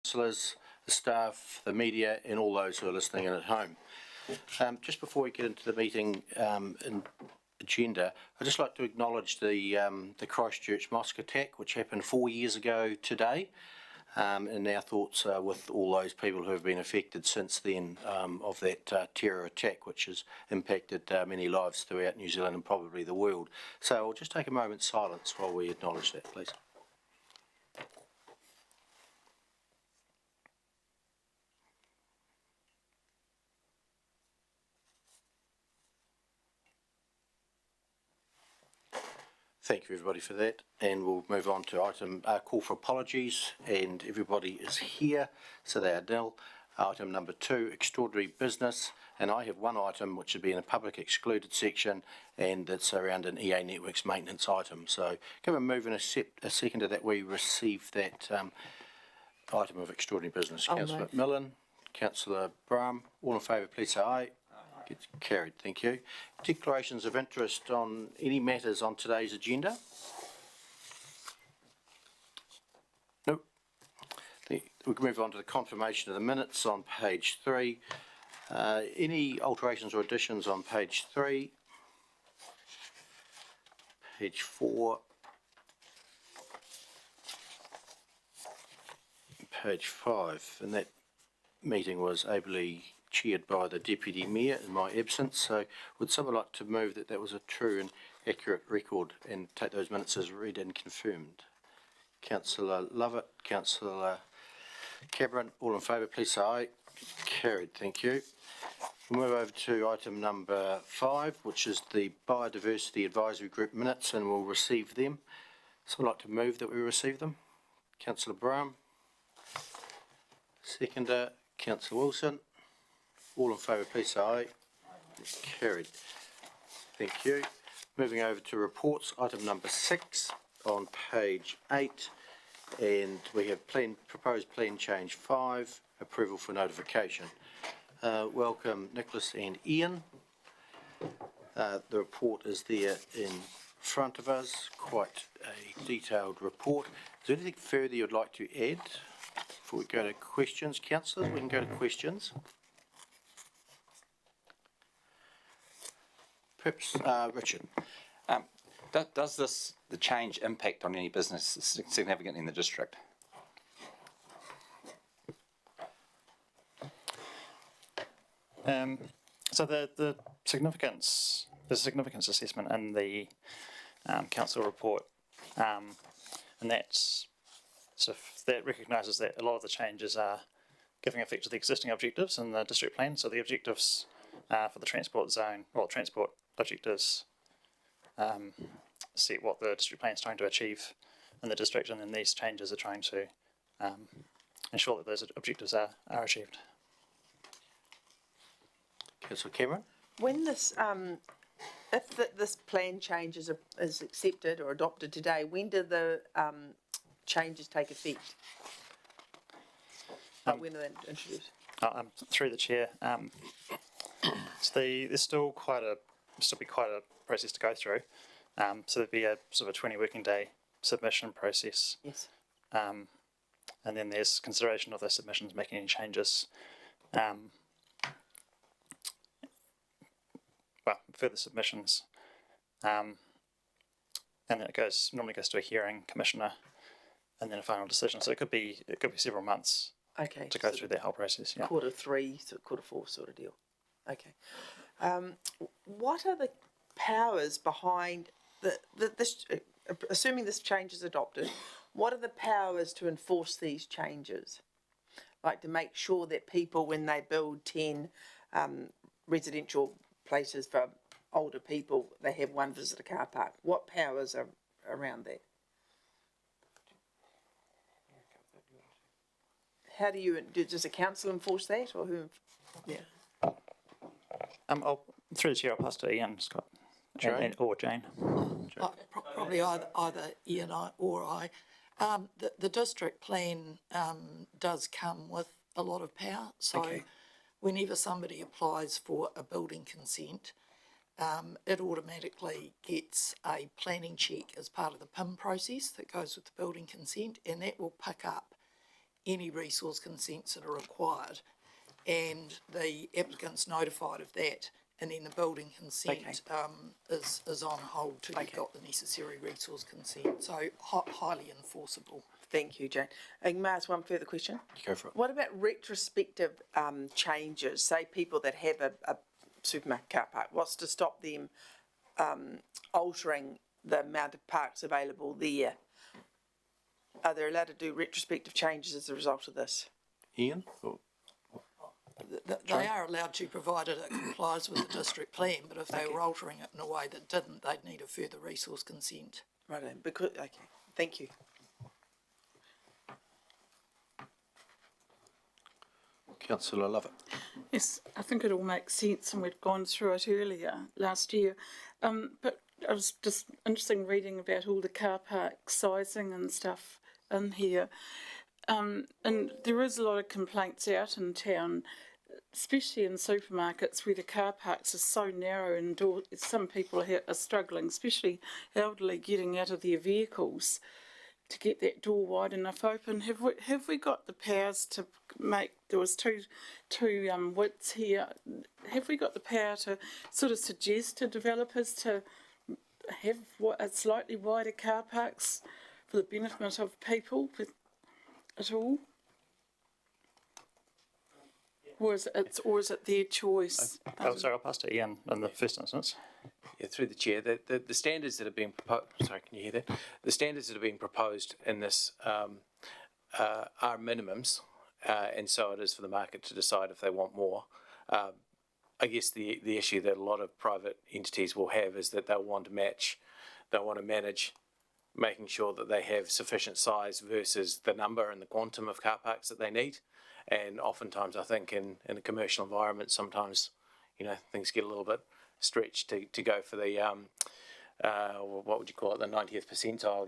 councillors, the staff, the media, and all those who are listening in at home. Just before we get into the meeting agenda, I'd just like to acknowledge the Christchurch mosque attack, which happened 4 years ago today, and our thoughts are with all those people who have been affected since then of that terror attack, which has impacted many lives throughout New Zealand and probably the world. So I'll just take a moment's silence while we acknowledge that, please. Thank you everybody for that, and we'll move on to item call for apologies, and everybody is here, so they are nil. Item number 2, extraordinary business, and I have one item which would be in a public excluded section, and it's around an EA Networks maintenance item. So can we move in a second to that we receive that item of extraordinary business? Councillor McMillan, Councillor Brahm, all in favour please say aye. Gets carried, thank you. Declarations of interest on any matters on today's agenda? Nope. We can move on to the confirmation of the minutes on page 3. Any alterations or additions on page 3? Page 4. Page 5. And that meeting was ably chaired by the Deputy Mayor in my absence, so would someone like to move that that was a true and accurate record and take those minutes as read and confirmed? Councillor Lovett, Councillor Cameron, all in favour please say aye. Carried, thank you. We'll move over to item number 5, which is the Biodiversity Advisory Group minutes, and we'll receive them. Someone like to move that we receive them? Councillor Brahm. Seconder, Councillor Wilson. All in favour please say aye. Carried. Thank you. Moving over to reports, item number 6 on page 8, and we have proposed plan change 5, approval for notification. Welcome Nicholas and Ian. The report is there in front of us, quite a detailed report. Is there anything further you'd like to add before we go to questions? Councillors, we can go to questions. Perhaps Richard. Does the change impact on any business significantly in the district? So the significance assessment in the council report, and that recognises that a lot of the changes are giving effect to the existing objectives in the district plan. So the objectives for the transport zone, well, transport objectives set what the district plan is trying to achieve in the district, and then these changes are trying to ensure that those objectives are achieved. Councillor Cameron? When this, if this plan change is accepted or adopted today, when do the changes take effect? When are they introduced? Through the chair, so there's still be quite a process to go through. So there'd be a sort of a 20 working day submission process. Yes. And then there's consideration of those submissions, making any changes. Further submissions, and then it normally goes to a hearing commissioner, and then a final decision. So it could be several months. Okay. To go through that whole process. Yeah. Q3, Q4 sort of deal. Okay. What are the powers behind this? Assuming this change is adopted, what are the powers to enforce these changes? Like to make sure that people, when they build 10 residential places for older people, they have one visitor car park. What powers are around that? How does the council enforce that, or who? Yeah. Through the chair, I'll pass to Ian, Scott, or Jane. Probably either Ian or I. The district plan does come with a lot of power. So whenever somebody applies for a building consent, it automatically gets a planning check as part of the PIM process that goes with the building consent, and that will pick up any resource consents that are required, and the applicant's notified of that, and then the building consent is on hold till you've got the necessary resource consent. So highly enforceable. Thank you, Jane. And may I ask one further question? Go for it. What about retrospective changes? Say people that have a supermarket car park, what's to stop them altering the amount of parks available there? Are they allowed to do retrospective changes as a result of this? Ian? They are allowed to, provided it complies with the district plan, but if they were altering it in a way that didn't, they'd need a further resource consent. Right, because, thank you. Councillor Lovett. Yes, I think it all makes sense, and we'd gone through it earlier last year. But I was just interested in reading about all the car park sizing and stuff in here. And there is a lot of complaints out in town, especially in supermarkets where the car parks are so narrow and some people are struggling, especially elderly, getting out of their vehicles to get that door wide enough open. Have we got the powers to make, there was two widths here, have we got the power to sort of suggest to developers to have slightly wider car parks for the benefit of people at all? Or is it their choice? Sorry, I'll pass to Ian in the first instance. Yeah, through the chair, the standards that have been proposed. Sorry, can you hear that? The standards that have been proposed in this are minimums, and so it is for the market to decide if they want more. I guess the issue that a lot of private entities will have is that they'll want to match, they'll want to manage, making sure that they have sufficient size versus the number and the quantum of car parks that they need. And oftentimes, I think in a commercial environment, sometimes things get a little bit stretched to go for the what would you call it, the 90th percentile,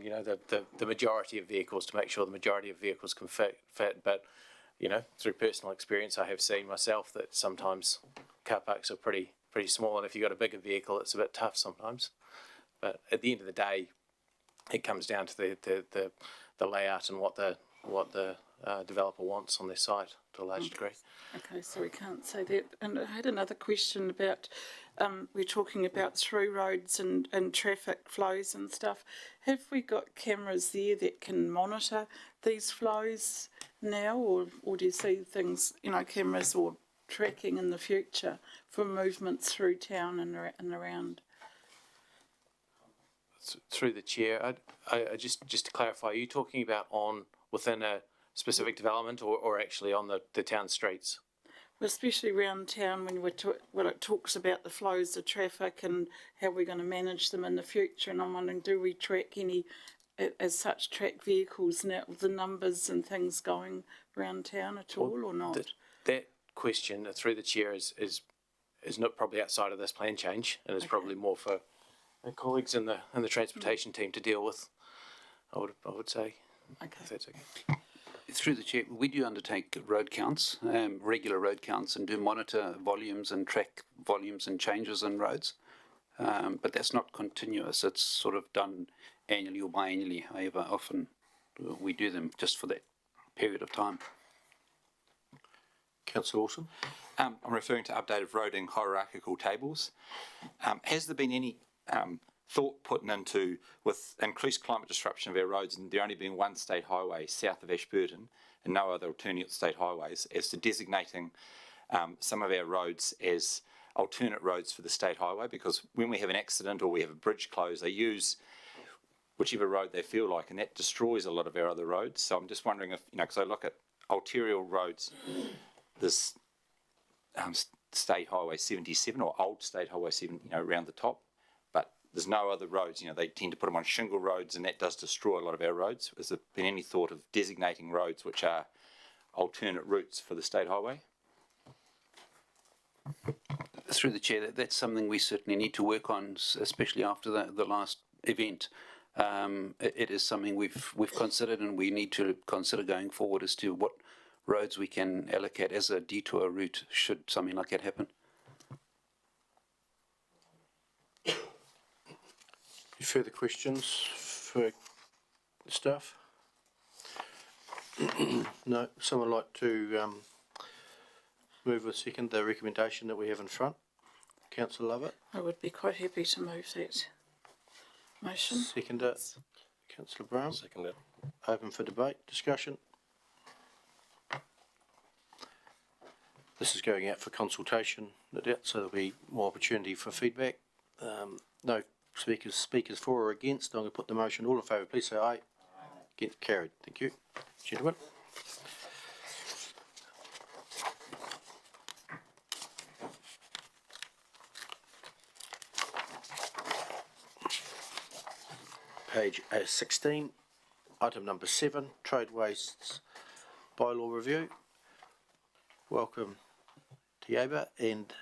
the majority of vehicles, to make sure the majority of vehicles can fit. But through personal experience, I have seen myself that sometimes car parks are pretty small, and if you've got a bigger vehicle, it's a bit tough sometimes. But at the end of the day, it comes down to the layout and what the developer wants on their site to a large degree. Okay, so we can't say that. And I had another question about, we're talking about through roads and traffic flows and stuff. Have we got cameras there that can monitor these flows now, or do you see things, cameras or tracking in the future for movements through town and around? Through the chair, I just to clarify, are you talking about within a specific development or actually on the town streets? Well, especially around town when it talks about the flows of traffic and how we're going to manage them in the future. And I'm wondering, do we track track vehicles now, the numbers and things going around town at all, or not? That question through the chair is not probably outside of this plan change, and is probably more for our colleagues in the transportation team to deal with. I would say. Okay. If that's okay. Through the chair, we do undertake road counts, regular road counts, and do monitor volumes and track volumes and changes in roads. But that's not continuous. It's sort of done annually or biannually, however often we do them, just for that period of time. Councillor Wilson. I'm referring to updated roading hierarchical tables. Has there been any thought put into, with increased climate disruption of our roads and there only being one state highway south of Ashburton and no other alternate state highways, as to designating some of our roads as alternate roads for the state highway? Because when we have an accident or we have a bridge closed, they use whichever road they feel like, and that destroys a lot of our other roads. So I'm just wondering if, because I look at arterial roads, this State Highway 77 or old State Highway 7, around the top, but there's no other roads. They tend to put them on shingle roads, and that does destroy a lot of our roads. Has there been any thought of designating roads which are alternate routes for the State Highway? Through the chair, that's something we certainly need to work on, especially after the last event. It is something we've considered, and we need to consider going forward as to what roads we can allocate as a detour route should something like that happen. Any further questions for the staff? No, someone like to move or second the recommendation that we have in front? Councillor Lovett, I would be quite happy to move that motion. seconder, Councillor Brown. Seconded. Open for debate, discussion. This is going out for consultation, no doubt, so there'll be more opportunity for feedback. No speakers for or against. I'm going to put the motion. All in favour, please say aye. Against, carried. Thank you. Gentlemen. Page 16, item number 7, trade wastes bylaw review. Welcome, Tiaba and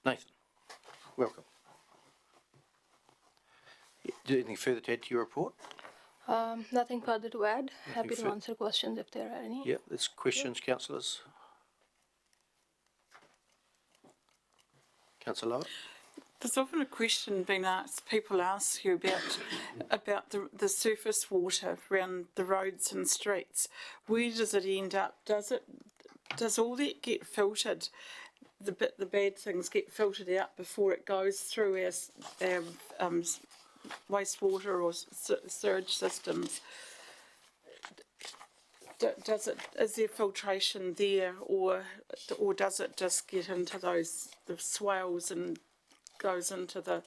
Nathan. Welcome. Do anything further to add to your report? Nothing further to add. Happy to fur- answer questions if there are any. Yep, there's questions, councillors. Councillor Lovett? There's often a question being asked, people ask you about the surface water around the roads and streets. Where does it end up? Does all that get filtered? The bad things get filtered out before it goes through our wastewater or sewage systems. Is there filtration there, or does it just get into the swales and goes into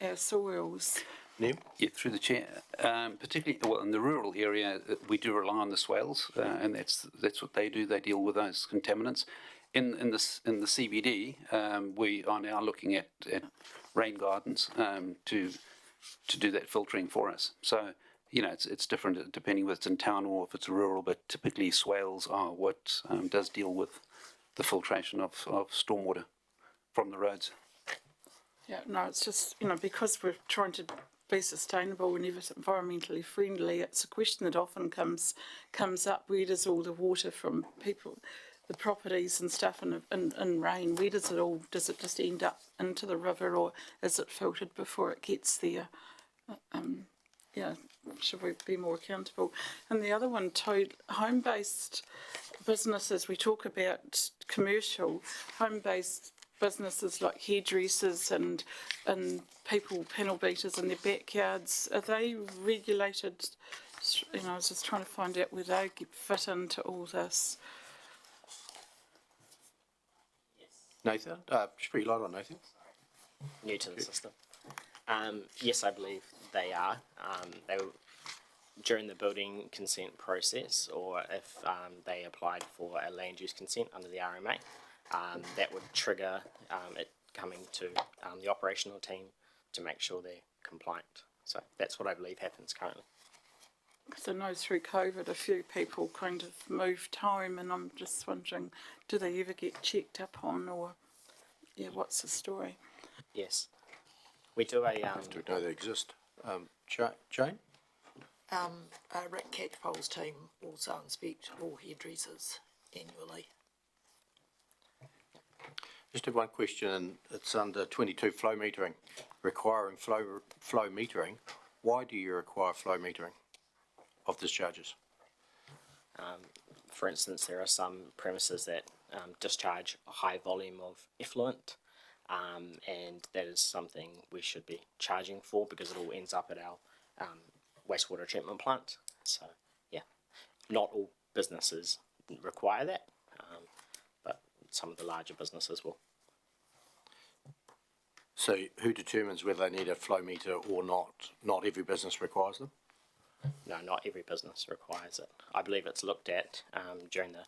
our soils? Neil? Yeah, through the chair. Particularly, well, in the rural area, we do rely on the swales, and that's what they do. They deal with those contaminants. In the CBD, we are now looking at rain gardens to do that filtering for us. So, you know, it's different depending whether it's in town or if it's rural, but typically swales are what does deal with the filtration of stormwater from the roads. Yeah, no, it's just, because we're trying to be sustainable and environmentally friendly, it's a question that often comes up. Where does all the water from people, the properties and stuff in rain, where does it just end up into the river, or is it filtered before it gets there? Should we be more accountable? And the other one too, home-based businesses, we talk about commercial, home-based businesses like hairdressers and people panel beaters in their backyards, are they regulated? I was just trying to find out where they fit into all this. Nathan? Just put your light on, Nathan. New to the system. Yes, I believe they are. They were during the building consent process, or if they applied for a land use consent under the RMA. That would trigger it coming to the operational team to make sure they're compliant. So that's what I believe happens currently. Because I know through COVID a few people kind of moved home, and I'm just wondering, do they ever get checked up on, or what's the story? Yes. We do a... Do we know they exist? Jane? Rick Catchpole's team also inspect all hairdressers annually. Just have one question, and it's under 22 flow metering, requiring flow metering. Why do you require flow metering of discharges? For instance, there are some premises that discharge a high volume of effluent, and that is something we should be charging for because it all ends up at our wastewater treatment plant. So, yeah, not all businesses require that, but some of the larger businesses will. So who determines whether they need a flow meter or not? Not every business requires them? No, not every business requires it. I believe it's looked at during the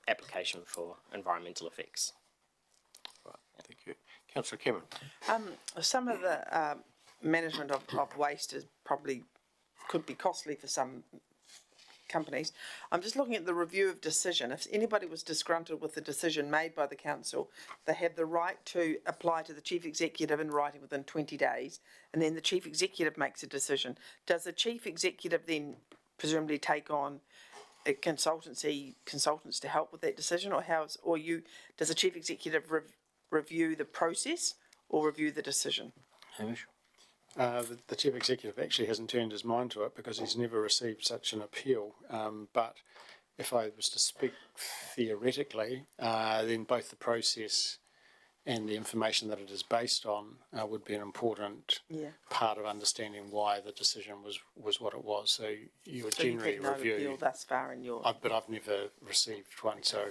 application for environmental effects. Right, thank you. Councillor Cameron. Some of the management of waste is probably could be costly for some companies. I'm just looking at the review of decision. If anybody was disgruntled with the decision made by the council, they have the right to apply to the chief executive in writing within 20 days, and then the chief executive makes a decision. Does the chief executive then presumably take on consultants to help with that decision, or does the chief executive review the process or review the decision? Hamish? The Chief Executive actually hasn't turned his mind to it because he's never received such an appeal. But if I was to speak theoretically, then both the process and the information that it is based on would be an important part of understanding why the decision was what it was. So you would generally you've had no review. appeal thus far in your. But I've never received one, so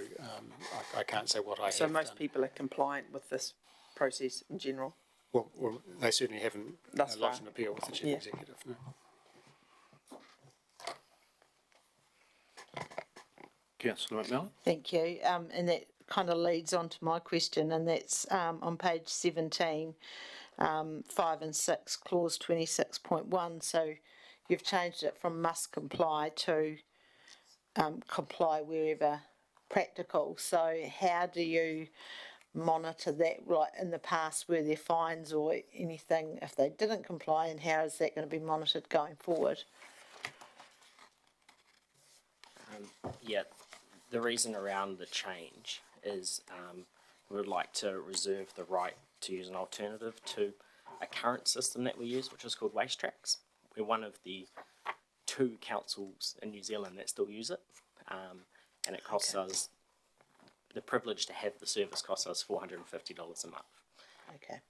I can't say what I have So most done. people are compliant with this process in general. Well, they certainly haven't Thus lodged far. an appeal with the Chief Yeah. Executive. No. Councillor McMillan? Thank you. And that kind of leads on to my question, and that's on page 17, 5 and 6, clause 26.1. So you've changed it from must comply to comply wherever practical. So how do you monitor that? Like in the past, were there fines or anything if they didn't comply, and how is that going to be monitored going forward? Yeah, the reason around the change is we would like to reserve the right to use an alternative to a current system that we use, which is called Waste Tracks. We're one of the 2 councils in New Zealand that still use it, and it costs us, the privilege to have the service costs us $450 a month. Okay.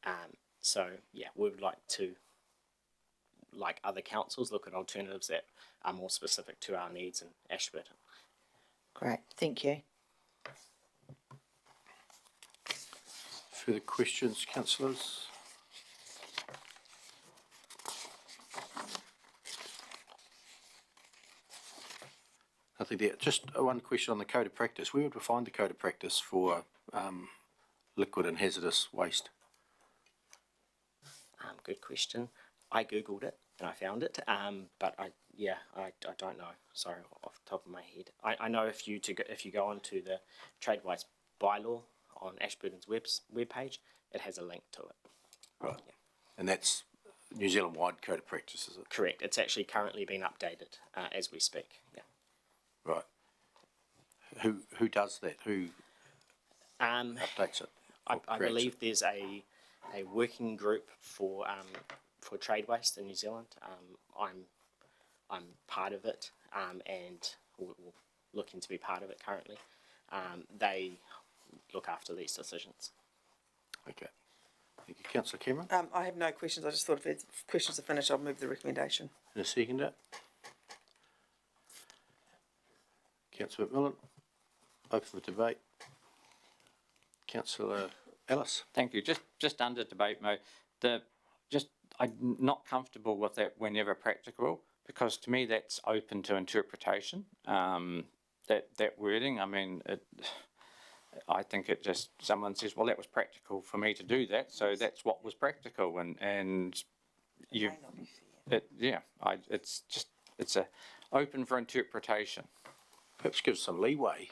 So yeah, we would like to, like other councils, look at alternatives that are more specific to our needs in Ashburton. Great. Thank you. Further questions, councillors? I think there, just one question on the code of practice. Where would we find the code of practice for liquid and hazardous waste? Good question. I googled it and I found it, but I don't know. Sorry, off the top of my head. I know if you go onto the trade waste bylaw on Ashburton's webpage, it has a link to it. Right. Yeah. And that's New Zealand wide code of practice, is it? Correct. It's actually currently being updated as we speak. Yeah. Right. Who does that? Who updates it? I believe there's a working group for trade waste in New Zealand. I'm part of it, and we're looking to be part of it currently. They look after these decisions. Okay. Thank you. Councillor Cameron? I have no questions. I just thought if questions are finished, I'll move the recommendation. And a seconder? Councillor McMillan? Open for debate. Councillor Ellis? Thank you. Just under debate mode. I'm not comfortable with that whenever practical, because to me that's open to interpretation. That wording. I mean, I think it just, someone says, well, that was practical for me to do that, so that's what was practical, and you, it's a open for interpretation. Perhaps give some leeway.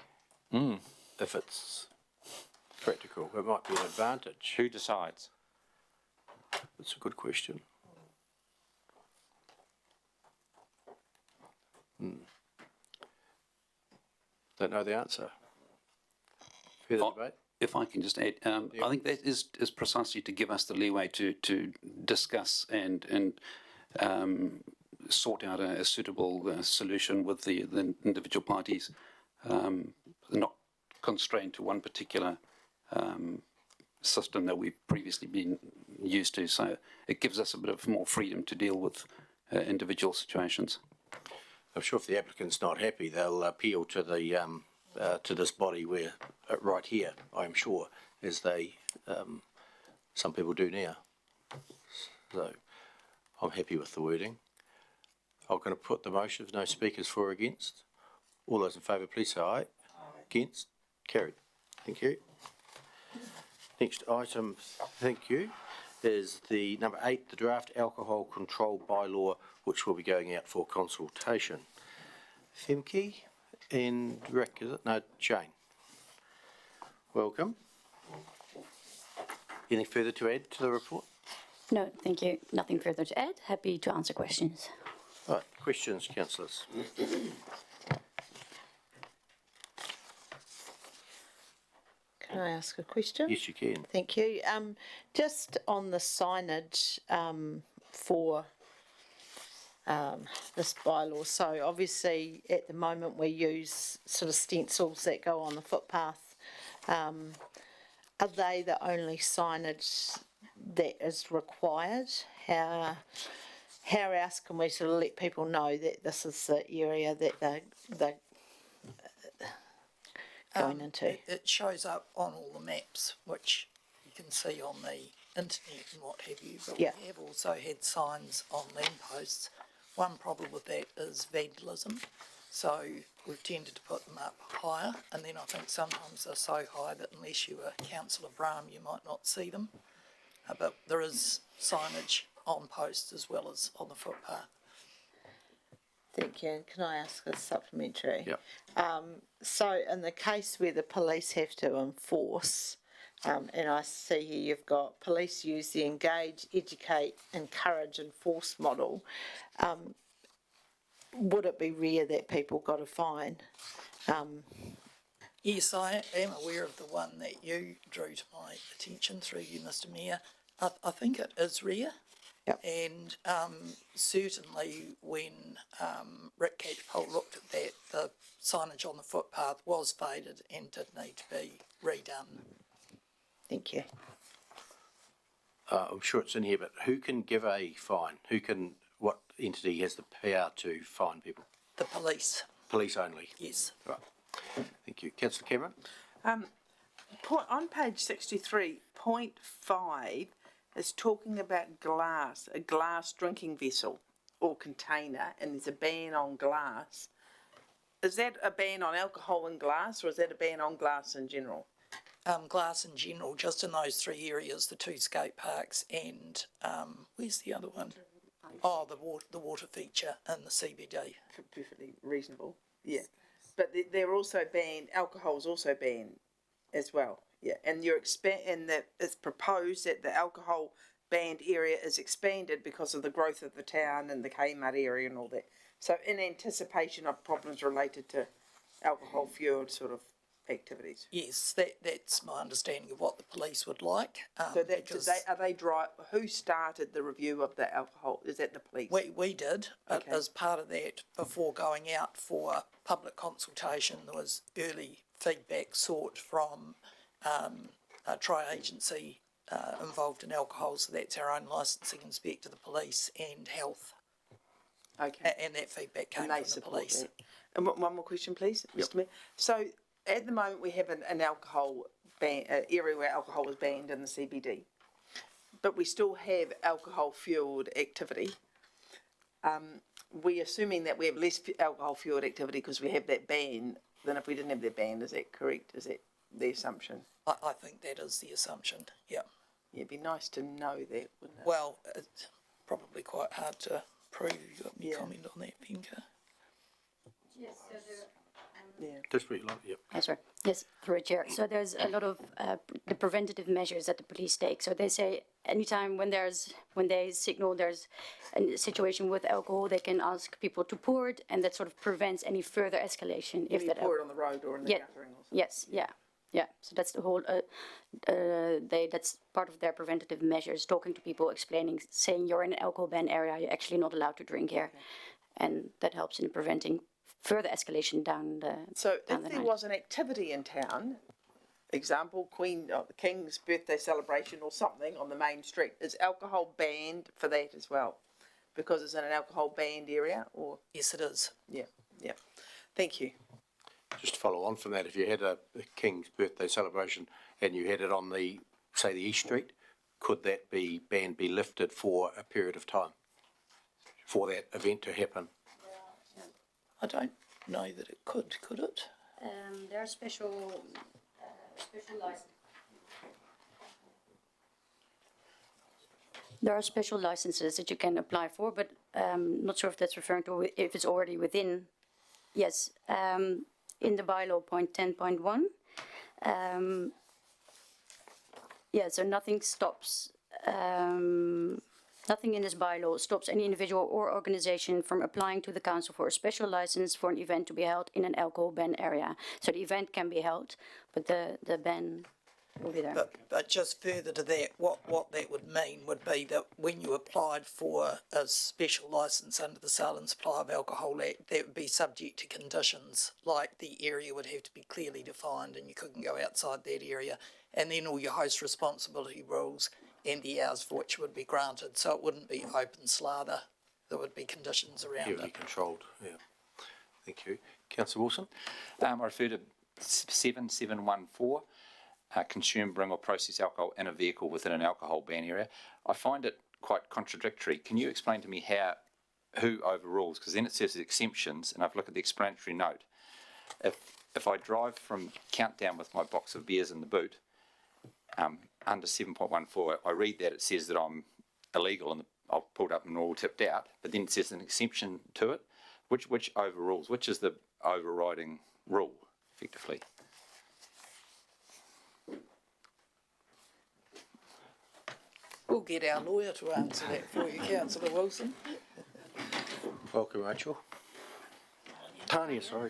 If it's practical, it might be an advantage. Who decides? That's a good question. Don't know the answer. Further debate? If I can just add, I think that is precisely to give us the leeway to discuss and sort out a suitable solution with the individual parties, not constrained to one particular system that we've previously been used to. So it gives us a bit of more freedom to deal with individual situations. I'm sure if the applicant's not happy, they'll appeal to the to this body where right here, I'm sure, as they some people do now. So I'm happy with the wording. I'm going to put the motion. If no speakers for or against. All those in favour, please say aye. Against? Carried. Thank you. Next item, thank you, is the number 8, the draft alcohol control bylaw, which will be going out for consultation. Femke and Rick, is it? No, Jane. Welcome. Anything further to add to the report? No, thank you. Nothing further to add. Happy to answer questions. Right, questions, councillors? Can I ask a question? Yes, you can. Thank you. Just on the signage for this bylaw. So obviously at the moment we use sort of stencils that go on the footpath. Are they the only signage that is required? How else can we sort of let people know that this is the area that they're going into? It shows up on all the maps, which you can see on the internet and what have you, but Yeah. we have also had signs on lampposts. One problem with that is vandalism, so we've tended to put them up higher, and then I think sometimes they're so high that unless you are Councillor Brahm, you might not see them. But there is signage on posts as well as on the footpath. Thank you. And can I ask a supplementary? Yeah. So in the case where the police have to enforce, and I see here you've got police use the engage, educate, encourage, enforce model. Would it be rare that people got a fine? Yes, I am aware of the one that you drew to my attention through you, Mr Mayor. I think it is rare. Yep. And certainly when Rick Catchpole looked at that, the signage on the footpath was faded and did need to be redone. Thank you. I'm sure it's in here, but who can give a fine? What entity has the power to fine people? The police. Police only? Yes. Right. Thank you. Councillor Cameron? On page 63, point 5 is talking about glass, a glass drinking vessel or container, and there's a ban on glass. Is that a ban on alcohol and glass, or is that a ban on glass in general? Glass in general, just in those three areas, the two skate parks and where's the other one? Oh, the water feature in the CBD. Perfectly reasonable, yeah. But they're also banned, alcohol's also banned as well, yeah. And it's proposed that the alcohol banned area is expanded because of the growth of the town and the Kmart area and all that. So in anticipation of problems related to alcohol-fueled sort of activities. Yes, that's my understanding of what the police would like. So who started the review of the alcohol? Is that the police? We did, but as part of that, before going out for public consultation, there was early feedback sought from a tri-agency involved in alcohol, so that's our own licensing inspector, the police and health. Okay. And that feedback came from the police. That. And one more question, please, Mr. Mayor. So at the moment we have an alcohol ban, area where alcohol is banned in the CBD, but we still have alcohol-fueled activity. We're assuming that we have less alcohol-fueled activity because we have that ban than if we didn't have that ban. Is that correct? Is that the assumption? I think that is the assumption, yeah. Yeah, it'd be nice to know that, wouldn't it? Well, it's probably quite hard to prove. You got any comment on that, Pinker? Yes, so Just what you like, yep. Yes, sir. Yes, through a chair. So there's a lot of the preventative measures that the police take. So they say anytime when they signal there's a situation with alcohol, they can ask people to pour it, and that sort of prevents any further escalation. If you pour it on the road or in the guttering or something. Yes, yeah. So that's the whole. That's part of their preventative measures. Talking to people, explaining, saying you're in an alcohol ban area, you're actually not allowed to drink here, and that helps in preventing further escalation down the. So if there was an activity in town, example, the King's birthday celebration or something on the main street, is alcohol banned for that as well? Because it's in an alcohol banned area, or? Yes, it is. Yeah. Thank you. Just to follow on from that, if you had a King's birthday celebration and you had it on the East Street, could that ban be lifted for a period of time for that event to happen? I don't know that it could it? There are special licenses. There are special licenses that you can apply for, but not sure if that's referring to if it's already within. Yes, in the bylaw point 10.1. So nothing stops. Nothing in this bylaw stops any individual or organization from applying to the council for a special license for an event to be held in an alcohol ban area. So the event can be held, but the ban will be there. But just further to that, what that would mean would be that when you applied for a special licence under the Sale and Supply of Alcohol Act, that would be subject to conditions, like the area would have to be clearly defined and you couldn't go outside that area, and then all your host responsibility rules and the hours for which would be granted. So it wouldn't be open slather. There would be conditions around Heavily it. controlled, yeah. Thank you. Councillor Wilson? I refer to 7714, consume, bring or process alcohol in a vehicle within an alcohol ban area. I find it quite contradictory. Can you explain to me who overrules? Because then it says exemptions, and I've looked at the explanatory note. If I drive from Countdown with my box of beers in the boot, under 7.14, I read that it says that I'm illegal and I've pulled up and all tipped out, but then it says an exemption to it. Which overrules? Which is the overriding rule, effectively? We'll get our lawyer to answer that for you, Councillor Wilson. Welcome, Rachel. Tanya, sorry.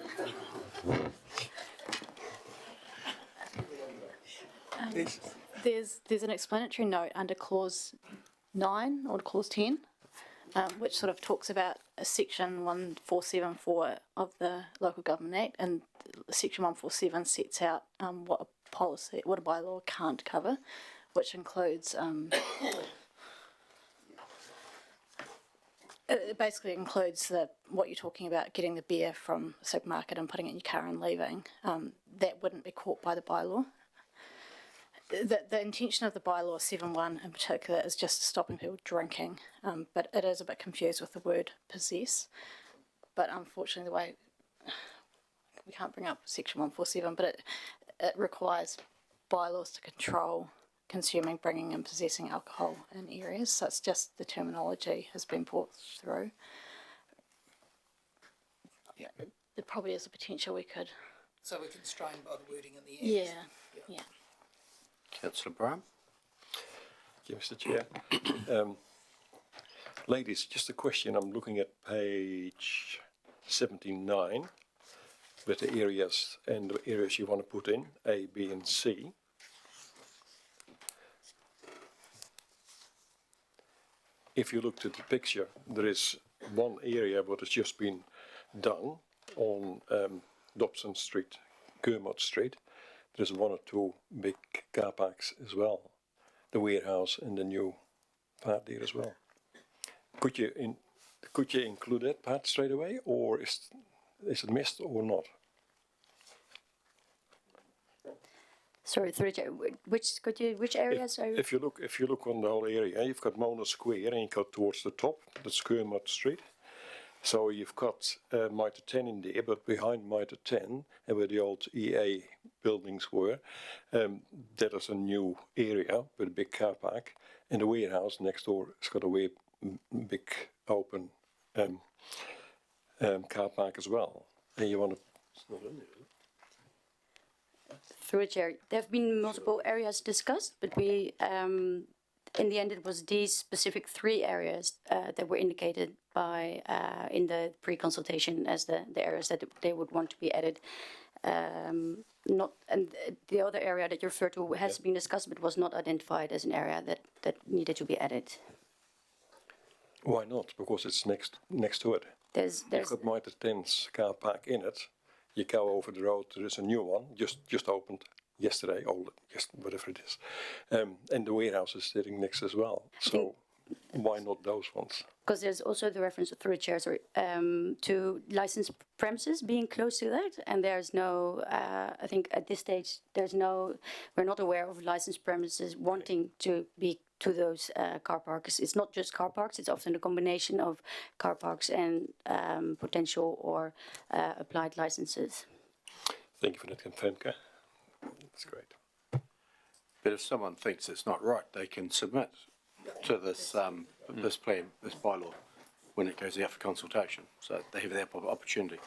There's an explanatory note under clause 9 or clause 10, which sort of talks about section 1474 of the Local Government Act, and section 147 sets out what a bylaw can't cover, which includes it basically includes what you're talking about, getting the beer from the supermarket and putting it in your car and leaving. That wouldn't be caught by the bylaw. The intention of the bylaw 7.1 in particular is just stopping people drinking, but it is a bit confused with the word possess. But unfortunately, the way we can't bring up section 147, but it requires bylaws to control consuming, bringing and possessing alcohol in areas. So it's just the terminology has been brought through. Yeah. There probably is a potential we could. So we're constrained by the wording in the Yeah, Act. yeah. Councillor Brown? Thank you, Mr. Chair. Ladies, just a question. I'm looking at page 79 with the areas and the areas you want to put in, A, B and C. If you looked at the picture, there is one area what has just been done on Dobson Street, Kermot Street. There's one or two big car parks as well, the warehouse and the new part there as well. Could you include that part straight away, or is it missed or not? Sorry, which areas are you? If you look on the whole area, you've got Mona Square and you go towards the top, that's Kermot Street. So you've got Mitre 10 in there, but behind Mitre 10, and where the old EA buildings were, that is a new area with a big car park. And the warehouse next door has got a big open car park as well. And you want to... It's not in there, is it? Through a chair, there have been multiple areas discussed, but we, in the end, it was these specific 3 areas that were indicated by in the pre-consultation as the areas that they would want to be added. And the other area that you referred to has been discussed, but was not identified as an area that needed to be added. Why not? Because it's next to it. You've got Mitre 10's car park in it. You go over the road, there is a new one, just opened yesterday, or just whatever it is. And the warehouse is sitting next as well. So why not those ones? Because there's also the reference through the chair, to licensed premises being close to that, and there's no, I think at this stage, we're not aware of licensed premises wanting to be to those car parks. It's not just car parks, it's often a combination of car parks and potential or applied licenses. Thank you for that, Femke. That's great. But if someone thinks it's not right, they can submit to this this plan, this bylaw, when it goes out for consultation. So they have that opportunity.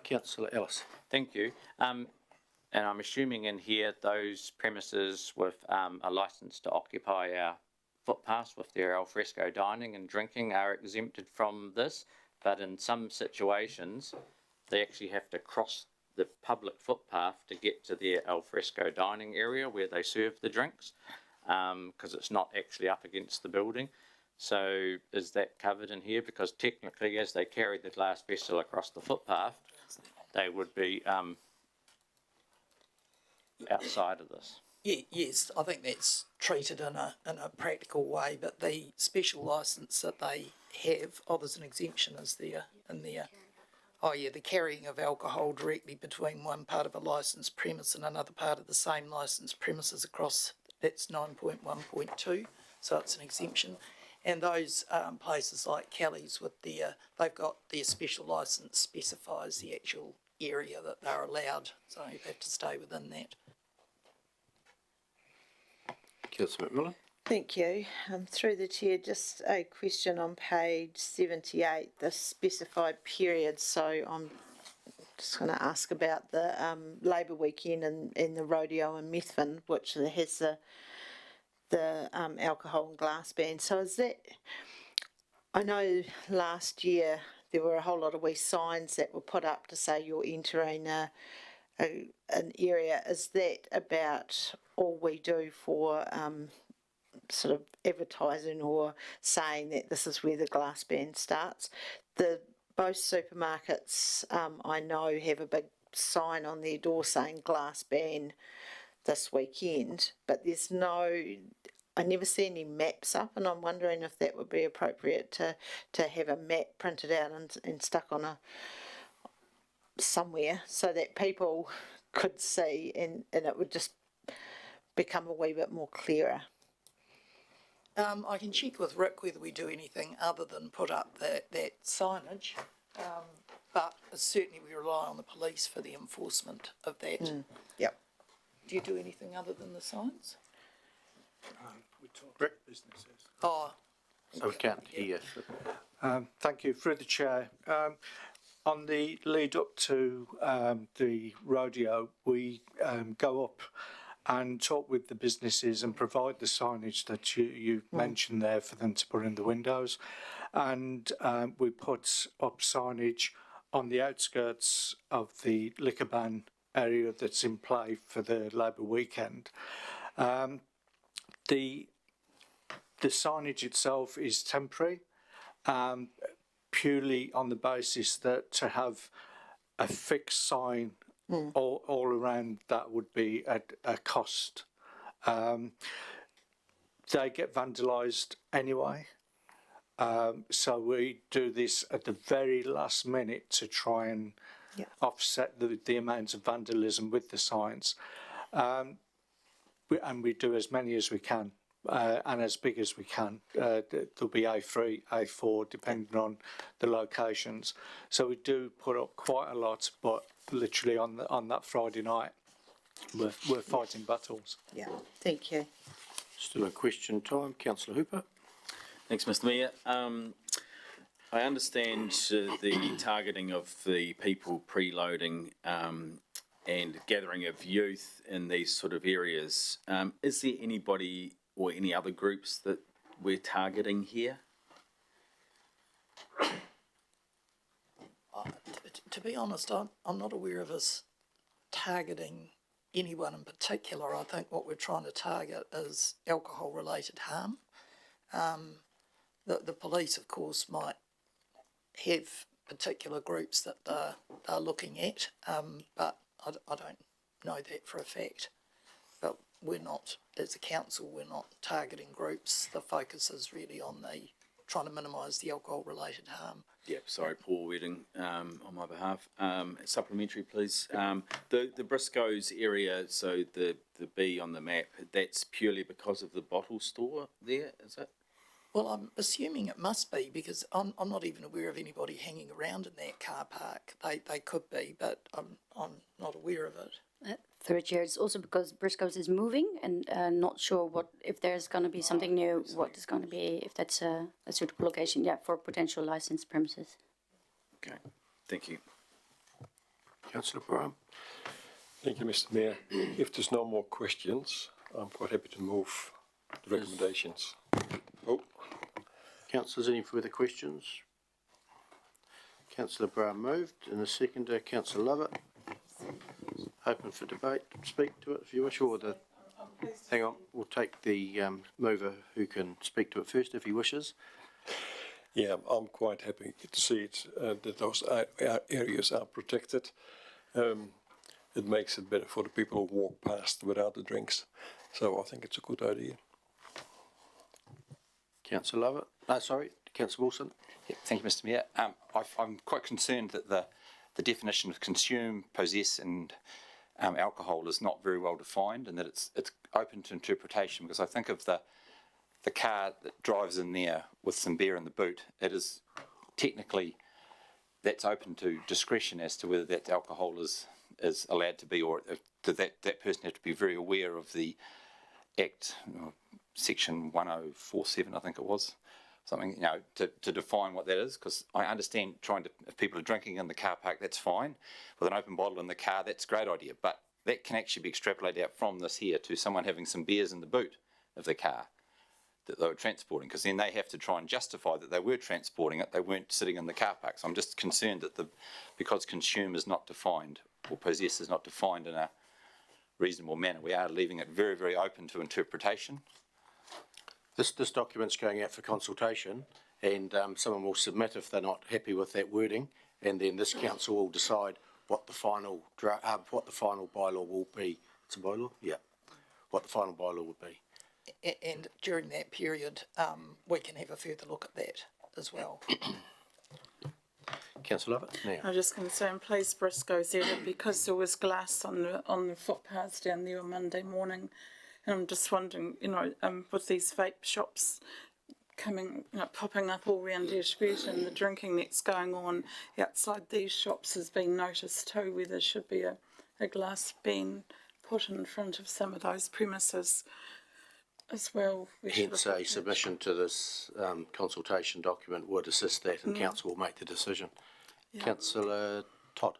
Councillor Ellis. Thank you. And I'm assuming in here those premises with a licence to occupy our footpaths with their alfresco dining and drinking are exempted from this, but in some situations they actually have to cross the public footpath to get to their alfresco dining area where they serve the drinks, because it's not actually up against the building. So is that covered in here? Because technically, as they carry the glass vessel across the footpath, they would be outside of this. Yes, I think that's treated in a practical way, but the special licence that they have, there's an exemption is there in there. Oh yeah, the carrying of alcohol directly between one part of a licensed premise and another part of the same licensed premises across, that's 9.1.2, so it's an exemption. And those places like Kelly's with they've got their special licence specifies the actual area that they're allowed, so you have to stay within that. Councillor McMillan. Thank you. Through the chair, just a question on page 78, the specified period. So I'm just going to ask about the Labour weekend and the rodeo in Methven, which has the alcohol and glass ban. So is that, I know last year there were a whole lot of wee signs that were put up to say you're entering an area. Is that about all we do for sort of advertising or saying that this is where the glass ban starts? Both supermarkets I know have a big sign on their door saying glass ban this weekend, but there's I never see any maps up, and I'm wondering if that would be appropriate to have a map printed out and stuck on somewhere so that people could see and it would just become a wee bit more clearer. I can check with Rick whether we do anything other than put up that signage, but certainly we rely on the police for the enforcement of that. Yep. Do you do anything other than the signs? We talk Rick? businesses. Oh. So we can't hear. Thank you. Through the chair. On the lead up to the rodeo, we go up and talk with the businesses and provide the signage that you mentioned there for them to put in the windows. And we put up signage on the outskirts of the liquor ban area that's in play for the Labour weekend. The signage itself is temporary, purely on the basis that to have a fixed sign all around that would be a cost. They get vandalised anyway, so we do this at the very last minute to try and offset the amount of vandalism with the signs. And we do as many as we can. And as big as we can. There'll be A3, A4, depending on the locations. So we do put up quite a lot, but literally on that Friday night, we're fighting battles. Yeah, thank you. Still a question time. Councillor Hooper. Thanks, Mr. Mayor. I understand the targeting of the people preloading and gathering of youth in these sort of areas. Is there anybody or any other groups that we're targeting here? To be honest, I'm not aware of us targeting anyone in particular. I think what we're trying to target is alcohol-related harm. The police, of course, might have particular groups that they're looking at, but I don't know that for a fact. But we're not, as a council, we're not targeting groups. The focus is really on trying to minimise the alcohol-related harm. Yep, sorry, Paul Wedding on my behalf. Supplementary, please. The Briscoes area, so the B on the map, that's purely because of the bottle store there, is it? Well, I'm assuming it must be, because I'm not even aware of anybody hanging around in that car park. They could be, but I'm not aware of it. Through the chair, it's also because Briscoes is moving and not sure if there's going to be something new, what is going to be, if that's a suitable location, for potential licensed premises. Okay, thank you. Councillor Brown. Thank you, Mr. Mayor. If there's no more questions, I'm quite happy to move the recommendations. Councillors, any further questions? Councillor Brown moved, and the seconder, Councillor Lovett. Open for debate, speak to it if you wish, or the, hang on, we'll take the mover who can speak to it first if he wishes. Yeah, I'm quite happy to see it, that those areas are protected. It makes it better for the people who walk past without the drinks. So I think it's a good idea. Councillor Lovett, Councillor Wilson. Yeah, thank you, Mr. Mayor. I'm quite concerned that the definition of consume, possess, and alcohol is not very well defined, and that it's open to interpretation. Because I think of the car that drives in there with some beer in the boot, it is technically that's open to discretion as to whether that alcohol is allowed to be, or does that person have to be very aware of the Act, section 1047, I think it was, something, to define what that is. Because I understand if people are drinking in the car park, that's fine. With an open bottle in the car, that's a great idea. But that can actually be extrapolated out from this here to someone having some beers in the boot of the car that they were transporting, because then they have to try and justify that they were transporting it, they weren't sitting in the car park. So I'm just concerned that because consume is not defined, or possess is not defined in a reasonable manner, we are leaving it very, very open to interpretation. This document's going out for consultation, and someone will submit if they're not happy with that wording, and then this council will decide what the final bylaw will be. It's a bylaw, yeah. What the final bylaw will be. And during that period, we can have a further look at that as well. Councillor Lovett, now. I'm just going to say, and please Briscoe's edit, because there was glass on the footpaths down there on Monday morning, and I'm just wondering, with these vape shops coming, popping up all around Ashburton, the drinking that's going on outside these shops has been noticed too, where there should be a glass bin put in front of some of those premises as well. Hence a submission to this consultation document would assist that, and council will make the decision. Yeah. Councillor Todd.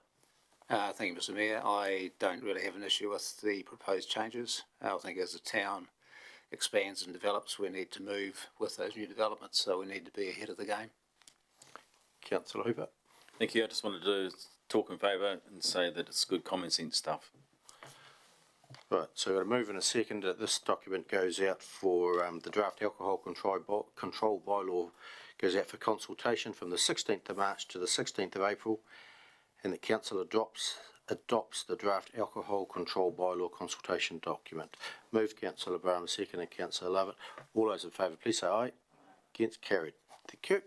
Thank you, Mr. Mayor. I don't really have an issue with the proposed changes. I think as the town expands and develops, we need to move with those new developments, so we need to be ahead of the game. Councillor Hooper. Thank you. I just wanted to talk in favour and say that it's good common sense stuff. Right, so we're going to move in a second that this document goes out for the draft alcohol control bylaw goes out for consultation from the 16th of March to the 16th of April, and the council adopts the draft alcohol control bylaw consultation document. Moved Councillor Brown, second, and Councillor Lovett. All those in favour, please say aye. Against, carried. Thank you.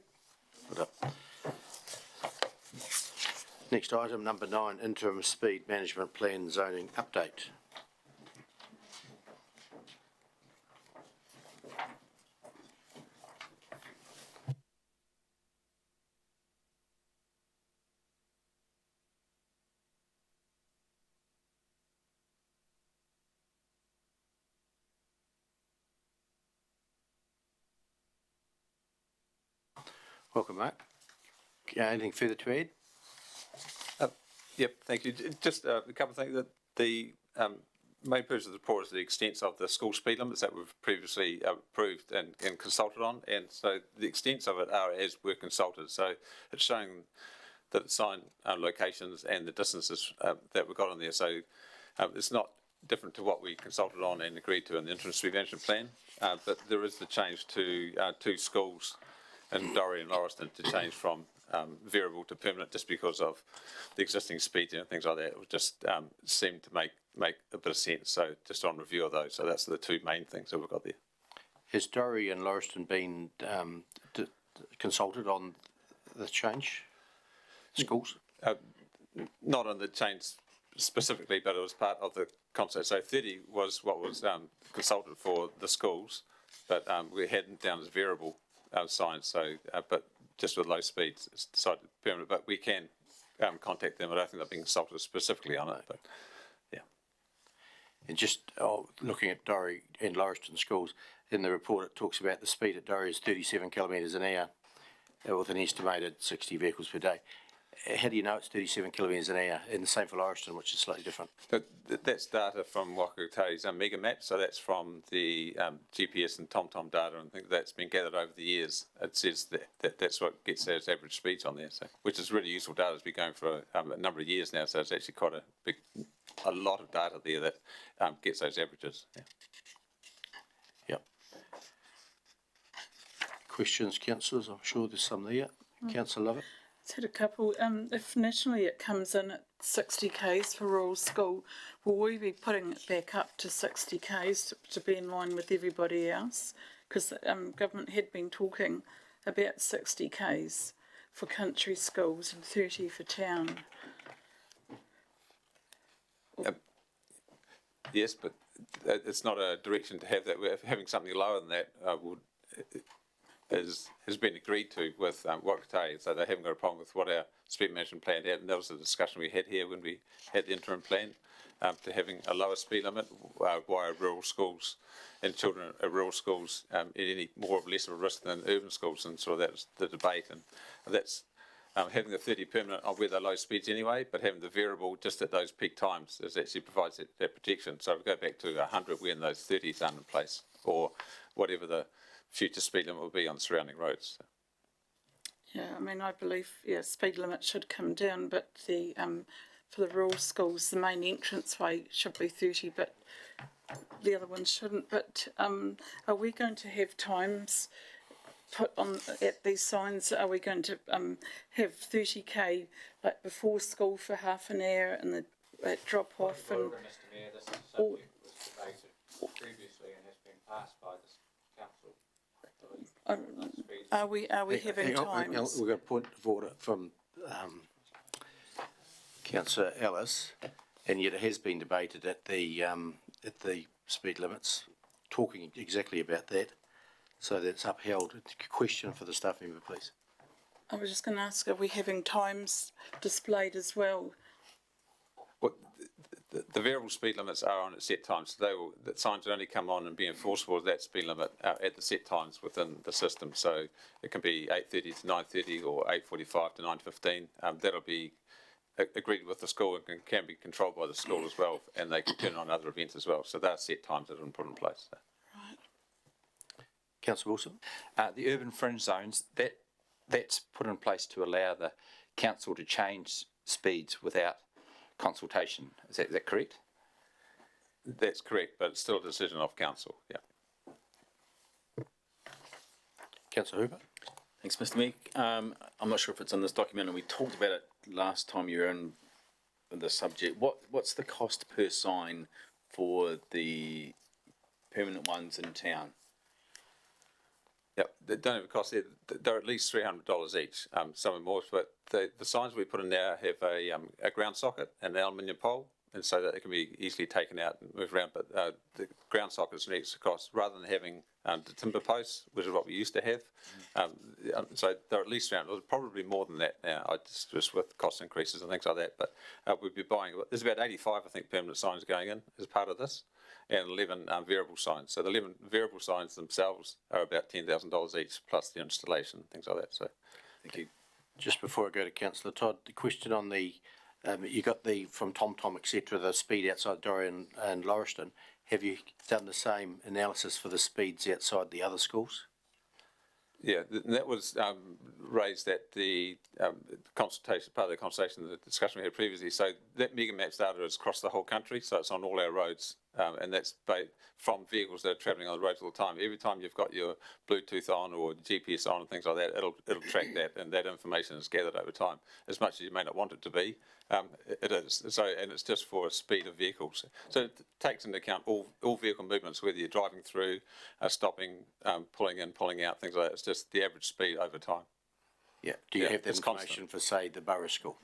Well done. Next item, number 9, interim speed management plan zoning update. Welcome, Mark. Anything further to add? Yep, thank you. Just a couple of things. That the main purpose of the report is the extents of the school speed limits that we've previously approved and consulted on, and so the extents of it are as we're consulted. So it's showing that it's sign locations and the distances that we've got on there. So it's not different to what we consulted on and agreed to in the interim speed management plan, but there is the change to 2 schools in Dorrie and Lauriston to change from variable to permanent, just because of the existing speeds and things like that. It would just seem to make a bit of sense. So just on review of those. So that's the 2 main things that we've got there. Has Dorrie and Lauriston been consulted on the change? Schools? Not on the change specifically, but it was part of the concept. So 30 was what was consulted for the schools, but we had it down as variable signs. So, but just with low speeds, it's decided permanent. But we can contact them. I don't think they've been consulted specifically on it. But yeah. And just looking at Dorrie and Lauriston schools, in the report it talks about the speed at Dorrie is 37 kilometres an hour with an estimated 60 vehicles per day. how do you know it's 37 kilometres an hour? And the same for Lauriston, which is slightly different. That's data from Wakatari's mega map, so that's from the GPS and TomTom data and things that's been gathered over the years. It says that's what gets those average speeds on there, so which is really useful data. It's been going for a number of years now, so it's actually quite a lot of data there that gets those averages. Yeah. Yep. Questions, councillors? I'm sure there's some there. Councillor Lovett? It's had a couple. If nationally it comes in at 60 k's for rural school, will we be putting it back up to 60 k's to be in line with everybody else? Because government had been talking about 60 k's for country schools and 30 for town. Yes, but it's not a direction to have that. Having something lower than that has been agreed to with Wakatari, so they haven't got a problem with what our speed management plan had, and that was the discussion we had here when we had the interim plan, to having a lower speed limit via rural schools and children at rural schools at any more or less of a risk than urban schools, and sort of that was the debate, and that's having the 30 permanent where they're low speeds anyway, but having the variable just at those peak times actually provides that protection. So if we go back to 100 when those 30s aren't in place, or whatever the future speed limit will be on surrounding roads. Yeah, I mean, I believe, speed limit should come down, but the for the rural schools, the main entranceway should be 30, but the other ones shouldn't. But are we going to have times put on at these signs? Are we going to have 30k like before school for half an hour and the drop off? And Mr. Mayor, this is something that was debated previously and has been passed by this council. Are we having times? We've got a point of order from Councillor Ellis, and yet it has been debated at the speed limits, talking exactly about that. So that's upheld. Question for the staff member, please. I was just going to ask, are we having times displayed as well? Well, the variable speed limits are on at set times. So the signs will only come on and be enforceable at that speed limit at the set times within the system. So it can be 8:30 to 9:30 or 8:45 to 9:15. That'll be agreed with the school and can be controlled by the school as well, and they can turn on other events as well. So there are set times that are put in place. Right. Councillor Wilson? The urban fringe zones, that's put in place to allow the council to change speeds without consultation. Is that correct? That's correct, but it's still a decision of council, yeah. Councillor Hooper? Thanks, Mr. Mayor. I'm not sure if it's in this document, and we talked about it last time you were in the subject. What's the cost per sign for the permanent ones in town? Yep, they don't have a cost. They're at least $300 each. Some are more, but the signs we put in now have a ground socket and an aluminium pole, and so that it can be easily taken out and moved around. But the ground socket is an extra cost rather than having the timber posts, which is what we used to have. So they're at least around. Probably more than that now. Just with cost increases and things like that. But we'd be buying. There's about 85, I think, permanent signs going in as part of this, and 11 variable signs. So the 11 variable signs themselves are about $10,000 each, plus the installation, things like that. So, thank you. Just before I go to Councillor Todd, the question on the, you got the, from TomTom, etc., the speed outside Dorian and Lauriston. Have you done the same analysis for the speeds outside the other schools? Yeah, that was raised at the consultation, part of the consultation, the discussion we had previously. So that mega maps data is across the whole country, so it's on all our roads, and that's from vehicles that are travelling on the roads all the time. Every time you've got your Bluetooth on or GPS on and things like that, it'll track that, and that information is gathered over time. As much as you may not want it to be, it is. So, and it's just for speed of vehicles. So it takes into account all vehicle movements, whether you're driving through, stopping, pulling in, pulling out, things like that. It's just the average speed over time. Yeah. Do you have that information for, say, the borough school?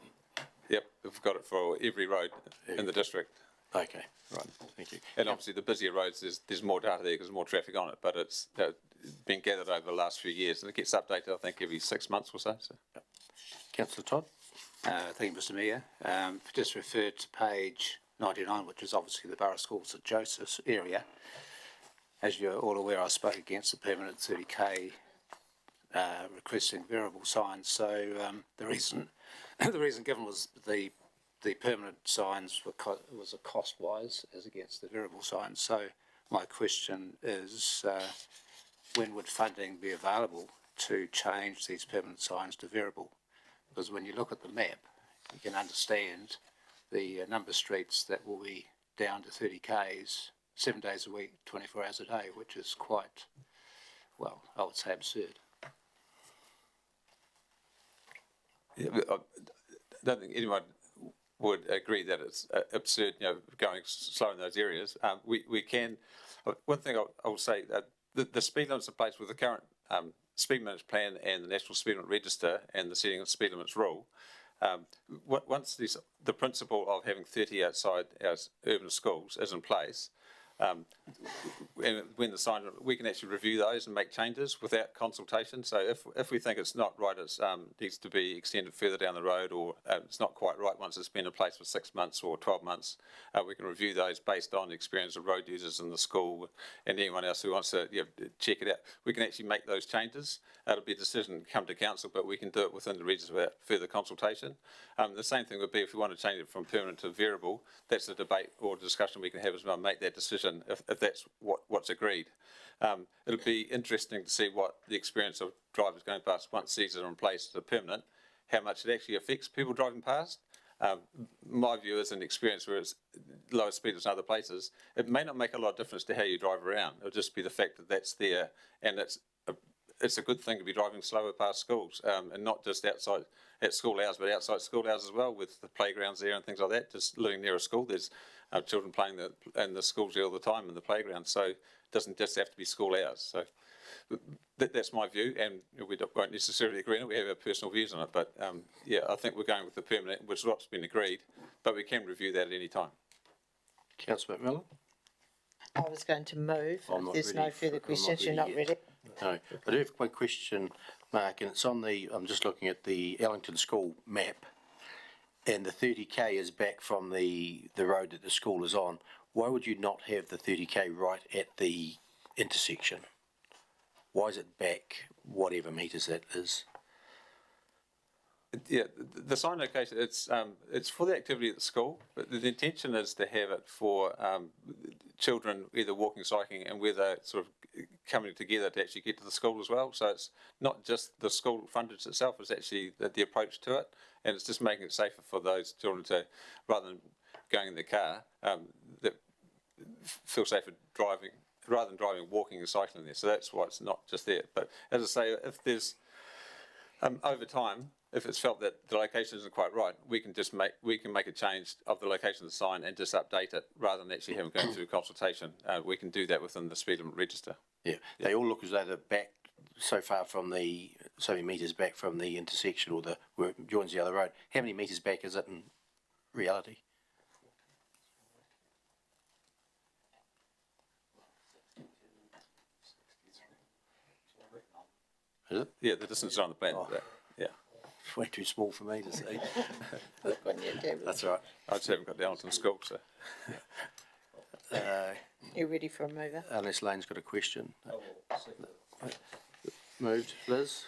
Yep, we've got it for every road in the district. Okay, right, thank you. And obviously the busier roads, there's more data there because there's more traffic on it, but it's been gathered over the last few years, and it gets updated, I think, every 6 months or so. Yep. Councillor Todd? Thank you, Mr. Mayor. Just refer to page 99, which is obviously the borough schools at Joseph's area. As you're all aware, I spoke against the permanent 30k requesting variable signs. So the reason the reason given was the permanent signs was a cost wise as against the variable signs. So my question is, when would funding be available to change these permanent signs to variable? Because when you look at the map, you can understand the number of streets that will be down to 30 k's 7 days a week, 24 hours a day, which is quite, well, I would say absurd. Yeah, I don't think anyone would agree that it's absurd, going slow in those areas. We can, one thing I will say, the speed limits in place with the current speed limits plan and the National Speed Limit Register and the setting of speed limits rule, once the principle of having 30 outside our urban schools is in place, and when the sign, we can actually review those and make changes without consultation. So if we think it's not right, it needs to be extended further down the road, or it's not quite right once it's been in place for 6 months or 12 months, we can review those based on the experience of road users in the school and anyone else who wants to check it out. We can actually make those changes. It'll be a decision to come to council, but we can do it within the register without further consultation. The same thing would be if we want to change it from permanent to variable. That's a debate or discussion we can have as well, make that decision if that's what's agreed. It'll be interesting to see what the experience of drivers going past once these are in place as a permanent, how much it actually affects people driving past. My view is an experience where it's lower speeds in other places. It may not make a lot of difference to how you drive around. It'll just be the fact that that's there, and it's a good thing to be driving slower past schools, and not just outside at school hours, but outside school hours as well, with the playgrounds there and things like that. Just living near a school, there's children playing in the schools all the time in the playground, so it doesn't just have to be school hours. So that's my view, and we won't necessarily agree on it. We have our personal views on it, but yeah, I think we're going with the permanent, which is what's been agreed, but we can review that at any time. Councillor McMillan? I was going to move. If there's no further questions, you're not ready. No, I do have one question, Mark, and it's on I'm just looking at the Ellington School map, and the 30k is back from the road that the school is on. Why would you not have the 30k right at the intersection? Why is it back whatever metres that is? Yeah, the sign location, it's for the activity at the school, but the intention is to have it for children either walking, cycling, and where they're sort of coming together to actually get to the school as well. So it's not just the school frontage itself, it's actually the approach to it, and it's just making it safer for those children to, rather than going in the car, that feel safer driving, rather than driving, walking and cycling there. So that's why it's not just there. But as I say, if there's, over time, if it's felt that the location isn't quite right, we can make a change of the location of the sign and just update it rather than actually having going through consultation. We can do that within the speed limit register. Yeah, they all look as though they're back so far from so many metres back from the intersection or where it joins the other road. How many metres back is it in reality? Is it? Yeah, the distance is on the plan. Oh. Yeah. It's way too small for me to see. That's all right. I just haven't got down to the school, so. You ready for a mover? Unless Lane's got a question. Moved. Liz?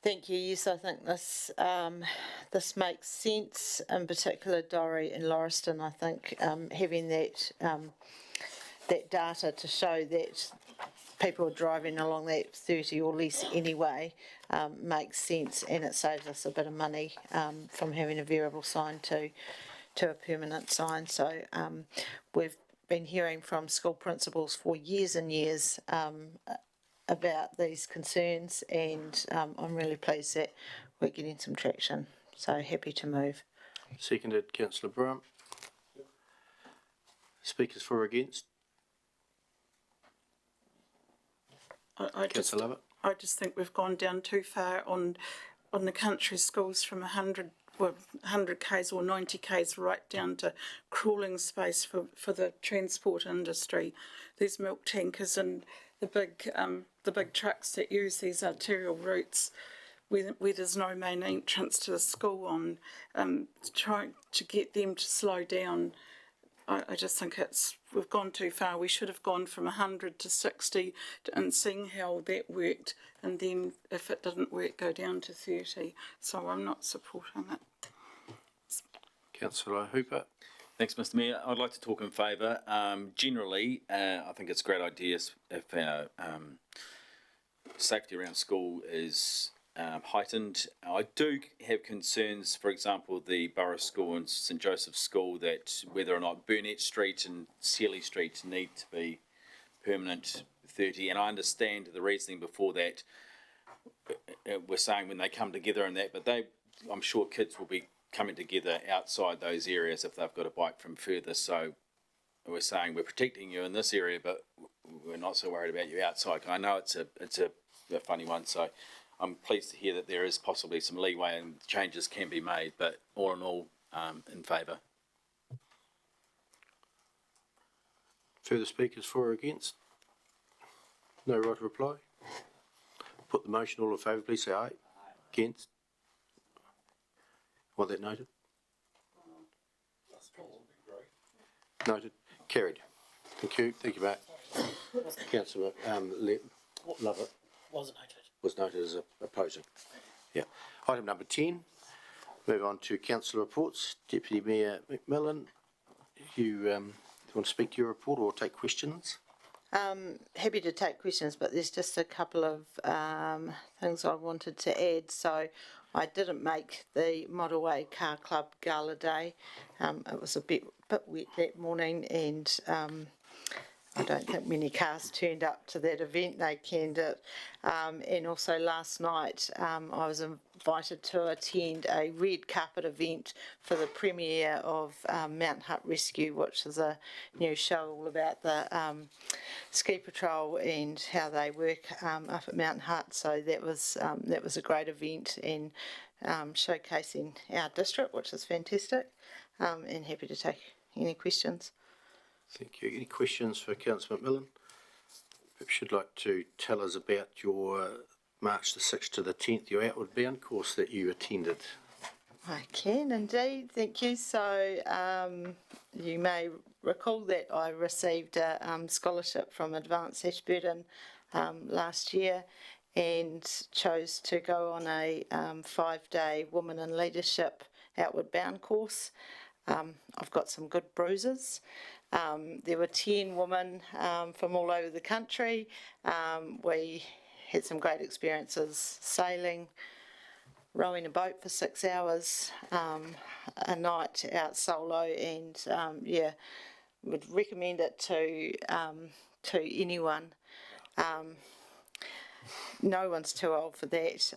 Thank you. Yes, I think this makes sense. In particular, Dorrie and Lauriston, I think having that data to show that people are driving along that 30 or less anyway makes sense, and it saves us a bit of money from having a variable sign to a permanent sign. So we've been hearing from school principals for years and years about these concerns, and I'm really pleased that we're getting some traction. So happy to move. Seconded, Councillor Brown. Speakers for or against? I just think we've gone down too far on the country schools from 100 k's or 90 k's right down to crawling space for the transport industry. These milk tankers and the big trucks that use these arterial routes where there's no main entrance to the school on, trying to get them to slow down. I just think we've gone too far. We should have gone from 100 to 60 and seeing how that worked, and then if it didn't work, go down to 30. So I'm not supporting it. Councillor Hooper. Thanks, Mr. Mayor. I'd like to talk in favour. Generally, I think it's a great idea if our safety around school is heightened. I do have concerns, for example, the Borough School and St Joseph's School, that whether or not Burnett Street and Sealy Street need to be permanent 30, and I understand the reasoning before that. We're saying when they come together and that, but I'm sure kids will be coming together outside those areas if they've got a bike from further. So we're saying we're protecting you in this area, but we're not so worried about you outside. I know it's a funny one, so I'm pleased to hear that there is possibly some leeway and changes can be made, but all in all, in favour. Further speakers for or against? No right to reply? Put the motion. All in favour, please say aye. Against? Want that noted? Noted. Carried. Thank you. Thank you, Mark. Councillor Lovett. Was noted. Was noted as opposing. Yeah. Item number 10. Move on to council reports. Deputy Mayor McMillan, you want to speak to your report or take questions? Happy to take questions, but there's just a couple of things I wanted to add. So I didn't make the Motorway Car Club Gala Day. It was a bit wet that morning, and I don't think many cars turned up to that event. They canned it. And also last night I was invited to attend a red carpet event for the premiere of Mount Hutt Rescue, which is a new show all about the ski patrol and how they work up at Mount Hutt. So that was a great event and showcasing our district, which is fantastic. And happy to take any questions. Thank you. Any questions for Councillor McMillan? Perhaps you'd like to tell us about your March the 6th to the 10th, your Outward Bound course that you attended. I can indeed, thank you. So you may recall that I received a scholarship from Advance Ashburton last year and chose to go on a 5-day Women in Leadership Outward Bound course. I've got some good bruises. There were 10 women from all over the country. We had some great experiences sailing, rowing a boat for 6 hours, a night out solo, and would recommend it to anyone. No one's too old for that.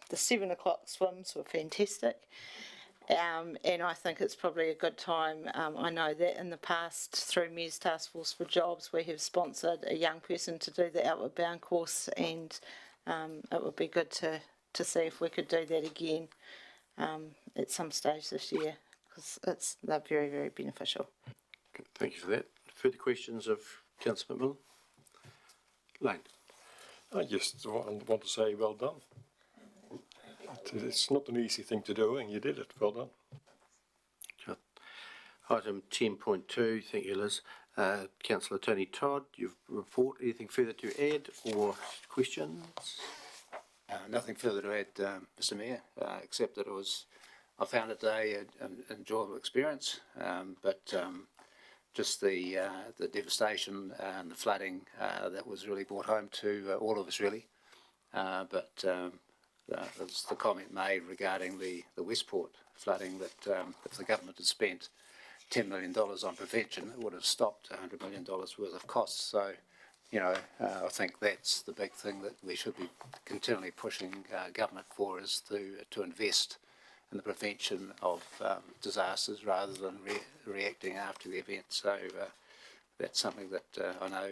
The 7 o'clock swims were fantastic. And I think it's probably a good time. I know that in the past, through Mayor's Task Force for Jobs, we have sponsored a young person to do the Outward Bound course, and it would be good to see if we could do that again at some stage this year, because they're very, very beneficial. Good. Thank you for that. Further questions of Councillor McMillan? Lane. I just want to say well done. It's not an easy thing to do, and you did it. Well done. Sure. Item 10.2, thank you, Liz. Councillor Tony Todd, you've report. Anything further to add or questions? Nothing further to add, Mr. Mayor, except that I found it an enjoyable experience, but just the devastation and the flooding that was really brought home to all of us, really. There's the comment made regarding the Westport flooding that if the government had spent $10 million on prevention, it would have stopped $100 million worth of costs. So, I think that's the big thing that we should be continually pushing government for, is to invest in the prevention of disasters rather than reacting after the event. So that's something that I know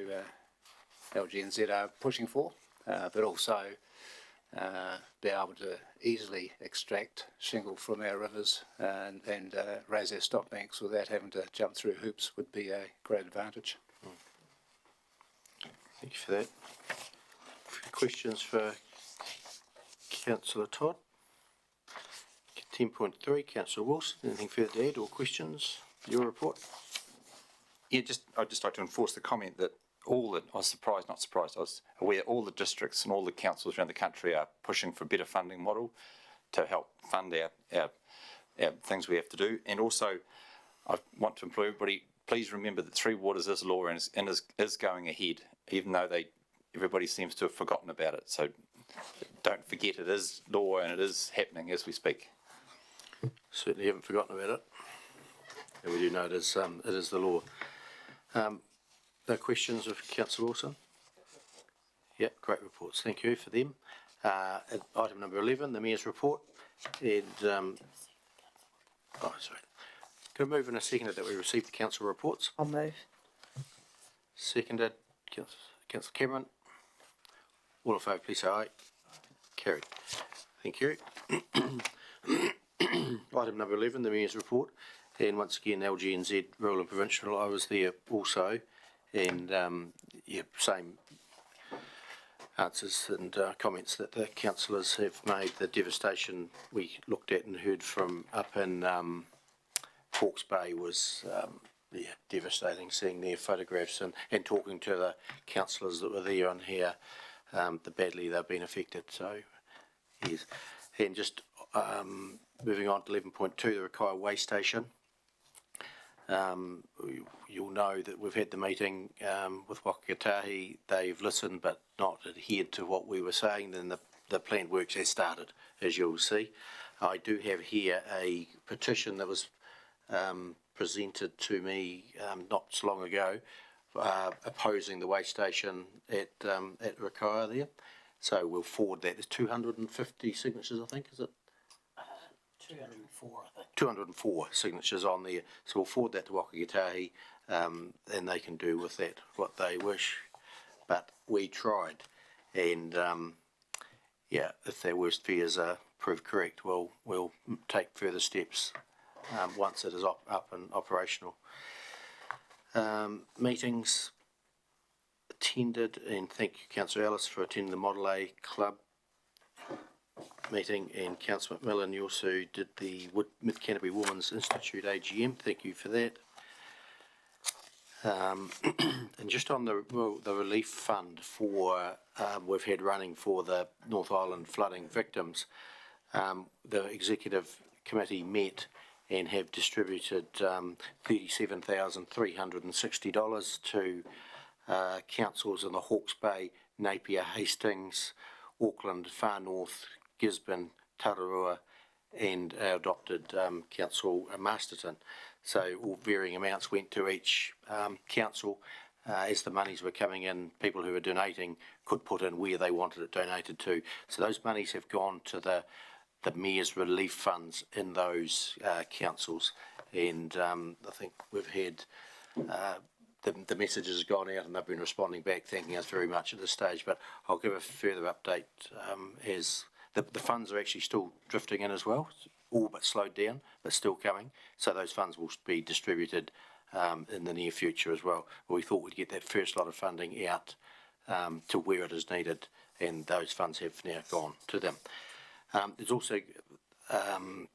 LGNZ are pushing for, but also be able to easily extract shingle from our rivers and raise our stock banks without having to jump through hoops would be a great advantage. Thank you for that. Questions for Councillor Todd? 10.3, Councillor Wilson, anything further to add or questions? Your report? Yeah, I'd just like to enforce the comment that I was aware all the districts and all the councils around the country are pushing for a better funding model to help fund our things we have to do. And also, I want to implore everybody, please remember that Three Waters is law and is going ahead, even though everybody seems to have forgotten about it. So don't forget it is law and it is happening as we speak. Certainly haven't forgotten about it. And we do know it is the law. No questions of Councillor Wilson? Yeah, great reports. Thank you for them. Item number 11, the Mayor's report. And, sorry. Can I move in a second that we receive the council reports? I'll move. Seconded. Councillor Cameron. All in favour, please say aye. Carried. Thank you. Item number 11, the Mayor's report. And once again, LGNZ, rural and provincial, I was there also. And, same answers and comments that the councillors have made. The devastation we looked at and heard from up in Hawke's Bay was devastating, seeing their photographs and talking to the councillors that were there on here, the badly they've been affected. So, yes. And just moving on to 11.2, the Rakaia Way Station. You'll know that we've had the meeting with Wakakatahi. They've listened but not adhered to what we were saying. Then the planned works has started, as you'll see. I do have here a petition that was presented to me not so long ago, opposing the way station at Rakaia there. So we'll forward that. There's 250 signatures, I think, is it? 204, I think. 204 signatures on there. So we'll forward that to Wakakatahi, and they can do with that what they wish. But we tried, and if their worst fears are proved correct, we'll take further steps once it is up and operational. Meetings attended, and thank you, Councillor Ellis, for attending the Model A Club meeting, and Councillor McMillan, you also did the Mid Canterbury Women's Institute AGM. Thank you for that. And just on the relief fund for we've had running for the North Island flooding victims, the executive committee met and have distributed $37,360 to councils in the Hawke's Bay, Napier, Hastings, Auckland, Far North, Gisborne, Tararua, and our adopted council, Masterton. So all varying amounts went to each council. As the monies were coming in, people who were donating could put in where they wanted it donated to. So those monies have gone to the Mayor's relief funds in those councils. And I think we've had the messages have gone out and they've been responding back, thanking us very much at this stage. But I'll give a further update as the funds are actually still drifting in as well, all but slowed down, but still coming. So those funds will be distributed in the near future as well. We thought we'd get that first lot of funding out to where it is needed, and those funds have now gone to them. There's also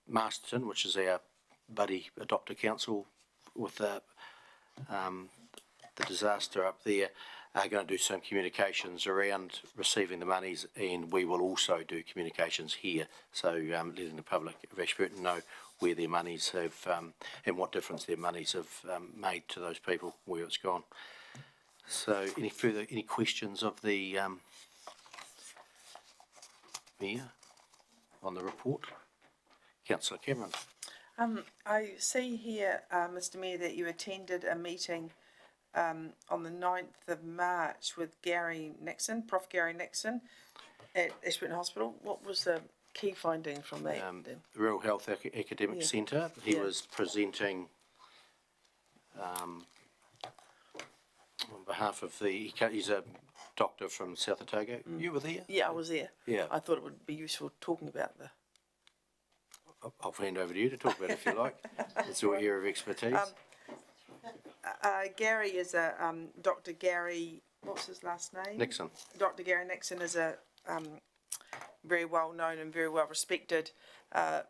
Masterton, which is our buddy adopter council with the disaster up there, are going to do some communications around receiving the monies, and we will also do communications here, so letting the public of Ashburton know where their monies have and what difference their monies have made to those people, where it's gone. So any questions of the Mayor on the report? Councillor Cameron. I see here, Mr Mayor, that you attended a meeting on the 9th of March with Gary Nixon, Prof Gary Nixon at Ashburton Hospital. What was the key finding from that? The Rural Health Academic Centre. He was presenting on behalf of he's a doctor from South Otago. You were there? Yeah, I was there. Yeah. I thought it would be useful talking about I'll hand over to you to talk about it if you like. It's your area of expertise. Gary is a Dr. Gary. What's his last name? Nixon. Dr. Gary Nixon is a very well known and very well respected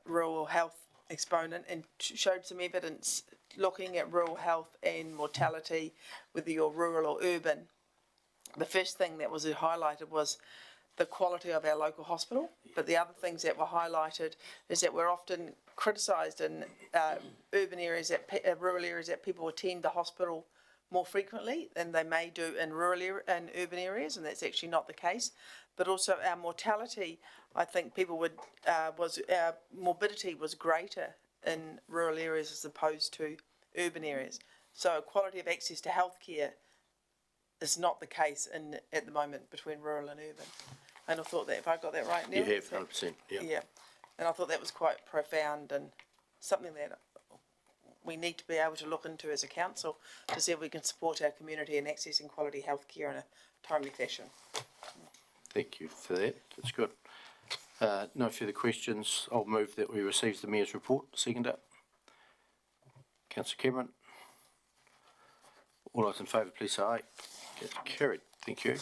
rural health exponent, and showed some evidence looking at rural health and mortality, whether you're rural or urban. The first thing that was highlighted was the quality of our local hospital. But the other things that were highlighted is that we're often criticised in urban areas, rural areas, that people attend the hospital more frequently than they may do in and urban areas, and that's actually not the case. But also our mortality, I think people would, our morbidity was greater in rural areas as opposed to urban areas. So quality of access to healthcare is not the case at the moment between rural and urban. And I thought that, if I got that right, Neil? You have, 100%, yeah. Yeah, and I thought that was quite profound and something that we need to be able to look into as a council to see if we can support our community in accessing quality healthcare in a timely fashion. Thank you for that. That's good. No further questions. I'll move that we receive the Mayor's report. Second it. Councillor Cameron. All those in favour, please say aye. That's carried. Thank you.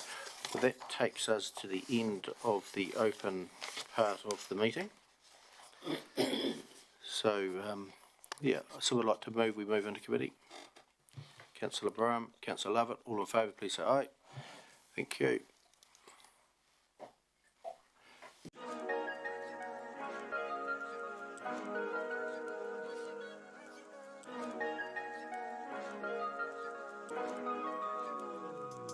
Well, that takes us to the end of the open part of the meeting. So, yeah, so would like to move. We move into committee. Councillor Brown, Councillor Lovett, all in favour, please say aye. Thank you.